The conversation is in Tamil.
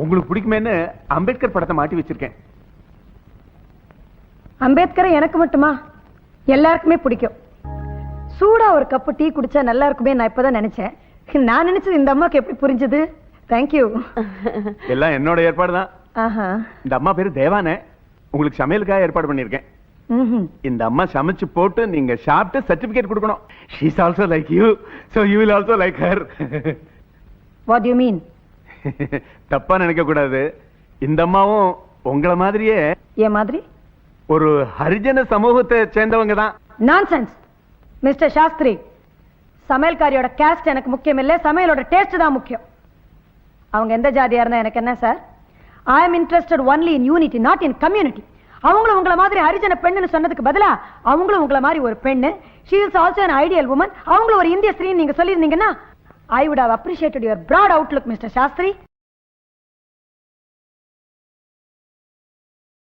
உங்களுக்கு பிடிக்குமேன்னு அம்பேத்கர் படத்தை மாட்டி வச்சிருக்கேன். அம்பேத்கரை எனக்கு மட்டுமா? எல்லாருக்குமே பிடிக்கும். சூடா ஒரு கப்பு டீ குடிச்சா நல்லா இருக்குமே நான் இப்பதான் நினைச்சேன். நான் நினைச்சது இந்த அம்மாக்கு எப்படி புரிஞ்சது? தேங்க்யூ. எல்லாம் என்னோட ஏற்பாடு தான். இந்த அம்மா பேரு தேவானே. உங்களுக்கு சமையலுக்காக ஏற்பாடு பண்ணிருக்கேன். இந்த அம்மா சமைச்சு போட்டு நீங்க சாப்பிட்டு சர்டிபிகேட் கொடுக்கணும். She is also like you, so you will also like her. What do you mean? தப்பா நினைக்க கூடாது. இந்த அம்மாவும் உங்கள மாதிரியே ஏன் மாதிரி ஒரு ஹரிஜன சமூகத்தை சேர்ந்தவங்க தான். Nonsense mister Shastri. சமையல்காரியோட கேஸ்ட் எனக்கு முக்கியம் இல்ல, சமையலோட டேஸ்ட் தான் முக்கியம். அவங்க எந்த ஜாதியா இருந்தா எனக்கு என்ன sir? I am interested only in unity, not in community. அவங்களும் உங்கள மாதிரி ஹரிஜன பெண்ணுன்னு சொன்னதுக்கு பதிலா அவங்களும் உங்கள மாதிரி ஒரு பெண்ணு, she is also an ideal woman, அவங்களும் ஒரு இந்திய ஸ்திரீன்னு நீங்க சொல்லியிருந்தீங்கன்னா I would have appreciated your broad outlook, Mr. Shastri.